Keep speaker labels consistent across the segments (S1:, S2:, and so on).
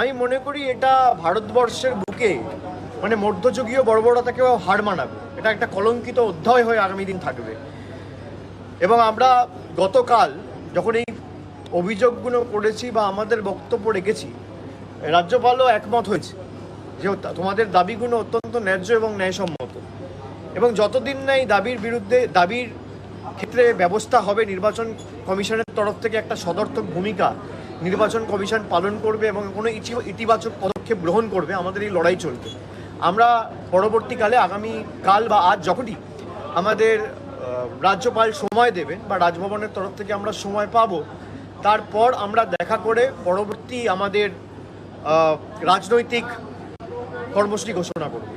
S1: আমি মনে করি এটা ভারতবর্ষের বুকে মানে মধ্যযুগীয় বর্বরতাকেও হার মানাবে। এটা একটা কলঙ্কিত অধ্যায় হয়ে আগামী দিন থাকবে। এবং আমরা গতকাল যখন এই অভিযোগগুলো করেছি বা আমাদের বক্তব্য রেখেছি, রাজ্যপালও একমত হয়েছে যে তোমাদের দাবিগুলো অত্যন্ত ন্যায্য এবং ন্যায়সম্মত, এবং যতদিন না এই দাবির ক্ষেত্রে ব্যবস্থা হবে, নির্বাচন কমিশনের তরফ থেকে একটা সদর্থক ভূমিকা নির্বাচন কমিশন পালন করবে এবং কোনো ইতিবাচক পদক্ষেপ গ্রহণ করবে, আমাদের এই লড়াই চলবে। আমরা পরবর্তীকালে আগামীকাল বা আজ যখনই আমাদের রাজ্যপাল সময় দেবেন বা রাজভবনের তরফ থেকে আমরা সময় পাবো, তারপর আমরা দেখা করে পরবর্তী আমাদের রাজনৈতিক কর্মসূচি ঘোষণা করব।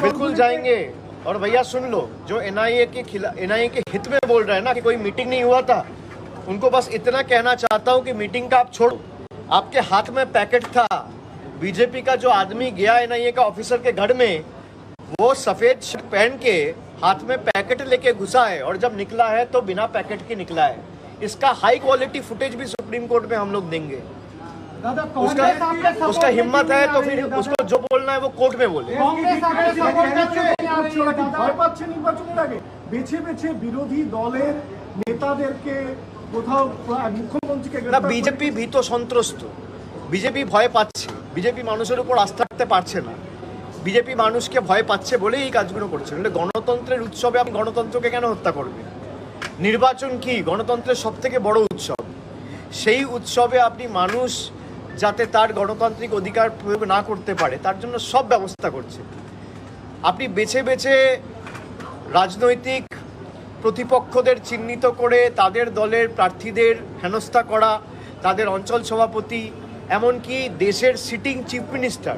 S1: बिल्कुल जाएंगे। और भैया सुन लो, जो एनआईए के हित में बोल रहे हैं ना कि कोई मीटिंग नहीं हुआ था, उनको बस इतना कहना चाहता हूं कि मीटिंग का आप छोड़ो। आपके हाथ में पैकेट था, बीजेपी का जो आदमी गया एनआईए का ऑफिसर के घर में, वो सफेद शर्ट पहन के हाथ में पैकेट लेके घुसा है और जब निकला है तो बिना पैकेट के निकला है। इसका हाई क्वालिटी फुटेज भी सुप्रीम कोर्ट में हम लोग देंगे। उसका हिम्मत है तो फिर उसको जो बोलना है वो कोर्ट में बोले।
S2: বিরোধী দলের নেতাদেরকে কোথাও মুখ্যমন্ত্রীকে
S1: না, বিজেপি ভীত সন্ত্রস্ত, বিজেপি ভয় পাচ্ছে, বিজেপি মানুষের উপর আস্থা রাখতে পারছে না, বিজেপি মানুষকে ভয় পাচ্ছে বলেই এই কাজগুলো করছে। গণতন্ত্রের উৎসবে আপনি গণতন্ত্রকে কেন হত্যা করবেন? নির্বাচন কি গণতন্ত্রের সব থেকে বড় উৎসব, সেই উৎসবে আপনি মানুষ যাতে তার গণতান্ত্রিক অধিকার প্রয়োগ না করতে পারে তার জন্য সব ব্যবস্থা করছে। আপনি বেছে বেছে রাজনৈতিক প্রতিপক্ষদের চিহ্নিত করে তাদের দলের প্রার্থীদের হেনস্থা করা, তাদের অঞ্চল সভাপতি, এমনকি দেশের সিটিং চিফ মিনিস্টার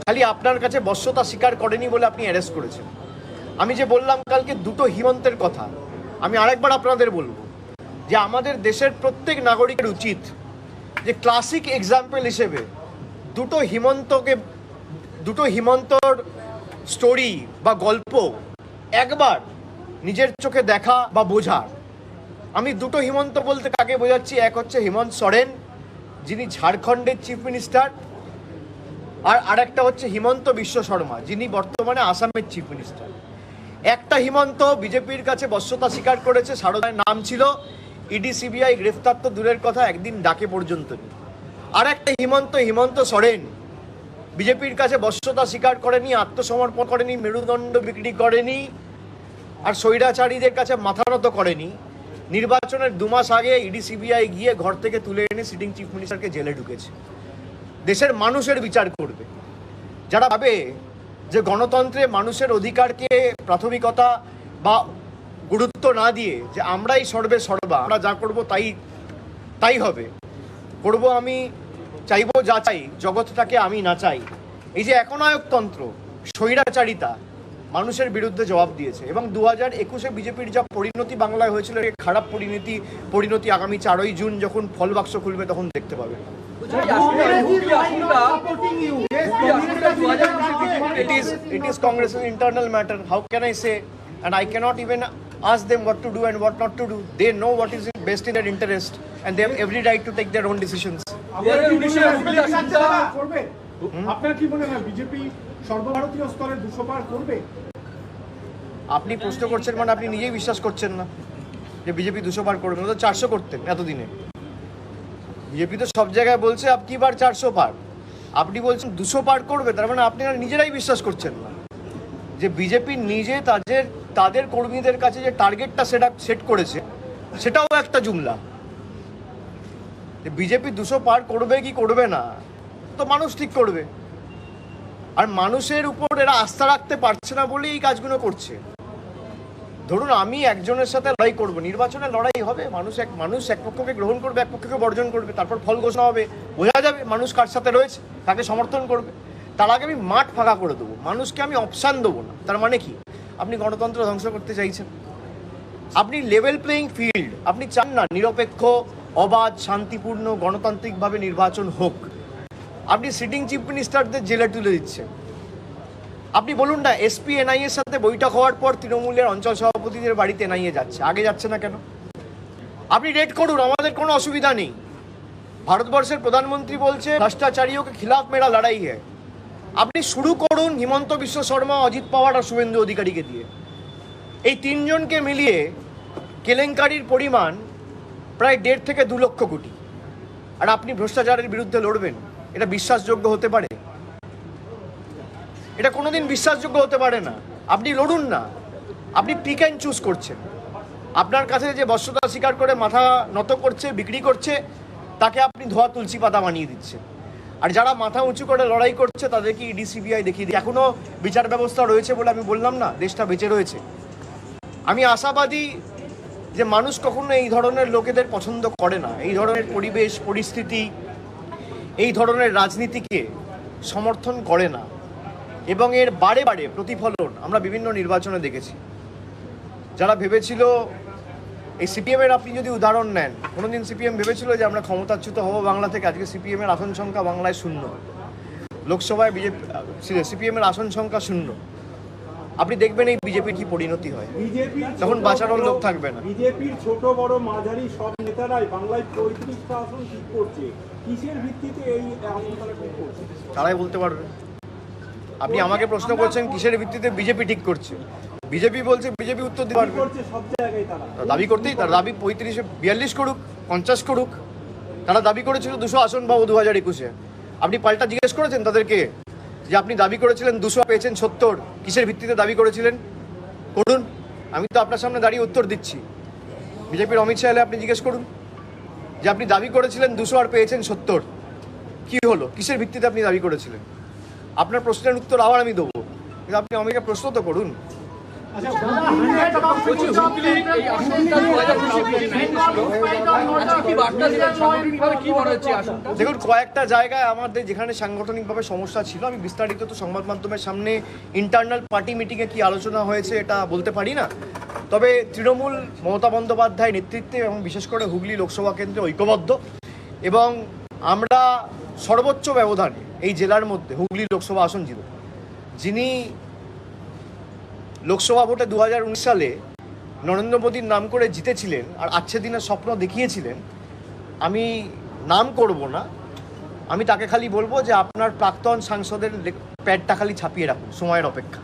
S1: খালি আপনার কাছে বশ্যতা স্বীকার করেনি বলে আপনি অ্যারেস্ট করেছেন। আমি যে বললাম কালকে দুটো হিমন্তের কথা, আমি আরেকবার আপনাদের বলবো যে আমাদের দেশের প্রত্যেক নাগরিকের উচিত যে ক্লাসিক এক্সাম্পল হিসেবে দুটো হিমন্তর স্টোরি বা গল্প একবার নিজের চোখে দেখা বা বোঝার। আমি দুটো হিমন্ত বলতে কাকে বোঝাচ্ছি, এক হচ্ছে হেমন্ত সোরেন যিনি ঝাড়খণ্ডের চিফ মিনিস্টার, আর আরেকটা হচ্ছে হিমন্ত বিশ্ব শর্মা যিনি বর্তমানে আসামের চিফ মিনিস্টার। একটা হিমন্ত বিজেপির কাছে বশ্যতা স্বীকার করেছে, সারদার নাম ছিল, ইডি সিবিআই গ্রেফতার তো দূরের কথা, একদিন ডাকে পর্যন্ত নেই। আর একটা হিমন্ত সোরেন বিজেপির কাছে বশ্যতা স্বীকার করেনি, আত্মসমর্পণ করেনি, মেরুদণ্ড বিক্রি করেনি, আর স্বৈরাচারীদের কাছে মাথা নত করেনি। নির্বাচনের 2 মাস আগে ইডি সিবিআই গিয়ে ঘর থেকে তুলে এনে সিটিং চিফ মিনিস্টারকে জেলে ঢুকেছে। দেশের মানুষের বিচার করবে। যারা ভাবে যে গণতন্ত্রে মানুষের অধিকারকে প্রাথমিকতা বা গুরুত্ব না দিয়ে যে আমরাই সর্বে সর্বা, আমরা যা করব তাই হবে, করব আমি, চাইবো যা চাই, জগৎটাকে আমি না চাই, এই যে একনায়কতন্ত্র, স্বৈরাচারিতা মানুষের বিরুদ্ধে জবাব দিয়েছে। এবং 2021-এ বিজেপির যা পরিণতি বাংলায় হয়েছিল, খারাপ পরিণতি আগামী 4ই জুন যখন ফল বাক্স খুলবে তখন দেখতে পাবে। It is Congress's internal matter. How can I say? And I cannot even ask them what to do and what not to do. They know what is best in their interest, and they have every right to take their own decisions.
S2: আপনার কি মনে হয় BJP সর্বভারতীয় স্তরে 200 পার করবে?
S1: আপনি প্রশ্ন করছেন মানে আপনি নিজেই বিশ্বাস করছেন না যে বিজেপি 200 পার করবে। তো 400 করতেন এতদিনে। বিজেপি তো সব জায়গায় বলছে আপ কি বার 400 পার, আপনি বলছেন 200 পার করবে, তার মানে আপনারা নিজেরাই বিশ্বাস করছেন না যে বিজেপি নিজে তাদের কর্মীদের কাছে যে টার্গেটটা সেট করেছে সেটাও একটা জুমলা। বিজেপি 200 পার করবে কি করবে না তো মানুষ ঠিক করবে, আর মানুষের উপর এরা আস্থা রাখতে পারছে না বলেই এই কাজগুলো করছে। ধরুন আমি একজনের সাথে লড়াই করব, নির্বাচনে লড়াই হবে, মানুষ এক পক্ষকে গ্রহণ করবে, এক পক্ষকে বর্জন করবে, তারপর ফল ঘোষণা হবে, বোঝা যাবে মানুষ কার সাথে রয়েছে, তাকে সমর্থন করবে। তার আগে আমি মাঠ ফাঁকা করে দেবো, মানুষকে আমি অপশান দেবো না। তার মানে কি? আপনি গণতন্ত্র ধ্বংস করতে চাইছেন, আপনি লেভেল প্লেইং ফিল্ড, আপনি চান না নিরপেক্ষ, অবাধ, শান্তিপূর্ণ, গণতান্ত্রিকভাবে নির্বাচন হোক। আপনি সিটিং চিফ মিনিস্টারদের জেলে তুলে দিচ্ছেন। আপনি বলুন না, এসপি এনআইএর সাথে বৈঠক হওয়ার পর তৃণমূলের অঞ্চল সভাপতিদের বাড়িতে এনআইএ যাচ্ছে, আগে যাচ্ছে না কেন? আপনি রেড করুন, আমাদের কোনো অসুবিধা নেই। ভারতবর্ষের প্রধানমন্ত্রী বলছে ভ্রষ্টাচারিयों के खिलाफ मेरा लड़ाई है। আপনি শুরু করুন হিমন্ত বিশ্ব শর্মা, অজিত পাওয়ার আর শুভেন্দু অধিকারীকে দিয়ে। এই তিনজনকে মিলিয়ে কেলেঙ্কারির পরিমাণ প্রায় 1.5 থেকে 2 লক্ষ কোটি। আর আপনি ভ্রষ্টাচারের বিরুদ্ধে লড়বেন, এটা বিশ্বাসযোগ্য হতে পারে? এটা কোনোদিন বিশ্বাসযোগ্য হতে পারে না। আপনি লড়ুন না, আপনি পিক অ্যান্ড চুজ করছেন। আপনার কাছে যে বশ্যতা স্বীকার করে মাথা নত করছে, বিক্রি করছে, তাকে আপনি ধোয়া তুলসী পাতা বানিয়ে দিচ্ছেন। আর যারা মাথা উঁচু করে লড়াই করছে তাদেরকে ইডি সিবিআই দেখিয়ে দিচ্ছে। এখনো বিচার ব্যবস্থা রয়েছে বলে আমি বললাম না, দেশটা বেঁচে রয়েছে। আমি আশাবাদী যে মানুষ কখনো এই ধরনের লোকেদের পছন্দ করে না, এই ধরনের পরিবেশ পরিস্থিতি, এই ধরনের রাজনীতিকে সমর্থন করে না। এবং এর বারে বারে প্রতিফলন আমরা বিভিন্ন নির্বাচনে দেখেছি। যারা ভেবেছিল এই সিপিএমের, আপনি যদি উদাহরণ নেন, কোনোদিন সিপিএম ভেবেছিল যে আমরা ক্ষমতাচ্যুত হব বাংলা থেকে? আজকে সিপিএমের আসন সংখ্যা বাংলায় 0, লোকসভায় সিপিএমের আসন সংখ্যা 0। আপনি দেখবেন এই বিজেপির কি পরিণতি হয়, তখন বাঁচানোর লোক থাকবে না।
S3: বিজেপির ছোট বড় মাঝারি সব নেতারাই বাংলায় 35টা আসন ঠিক করছে। কিসের ভিত্তিতে এই আসন তারা ঠিক করছে?
S1: তারাই বলতে পারবে। আপনি আমাকে প্রশ্ন করছেন কিসের ভিত্তিতে বিজেপি ঠিক করছে? বিজেপি বলছে, বিজেপি উত্তর দিতে পারবে।
S3: সব জায়গায় তারা
S1: দাবি করতেই, তার দাবি 35-42 করুক, 50 করুক। তারা দাবি করেছিল 200 আসন পাবো 2021-এ। আপনি পাল্টা জিজ্ঞেস করেছেন তাদেরকে যে আপনি দাবি করেছিলেন 200, পেয়েছেন 70, কিসের ভিত্তিতে দাবি করেছিলেন? করুন, আমি তো আপনার সামনে দাঁড়িয়ে উত্তর দিচ্ছি। বিজেপির অমিত শাহ এলে আপনি জিজ্ঞেস করুন যে আপনি দাবি করেছিলেন 200 আর পেয়েছেন 70, কি হলো, কিসের ভিত্তিতে আপনি দাবি করেছিলেন? আপনার প্রশ্নের উত্তর আবার আমি দেবো, কিন্তু আপনি আমাকে প্রশ্ন তো করুন। দেখুন, কয়েকটা জায়গায় আমাদের যেখানে সাংগঠনিকভাবে সমস্যা ছিল, আমি বিস্তারিত তো সংবাদ মাধ্যমের সামনে ইন্টারনাল পার্টি মিটিংয়ে কি আলোচনা হয়েছে এটা বলতে পারি না। তবে তৃণমূল মমতা বন্দ্যোপাধ্যায় নেতৃত্বে এবং বিশেষ করে হুগলি লোকসভা কেন্দ্রে ঐক্যবদ্ধ, এবং আমরা সর্বোচ্চ ব্যবধানে এই জেলার মধ্যে হুগলি লোকসভা আসন জিত। যিনি লোকসভা ভোটে 2019 সালে নরেন্দ্র মোদীর নাম করে জিতেছিলেন আর আজকে দিনের স্বপ্ন দেখিয়েছিলেন, আমি নাম করব না, আমি তাকে খালি বলবো যে আপনার প্রাক্তন সাংসদের প্যাডটা খালি ছাপিয়ে রাখুন, সময়ের অপেক্ষা।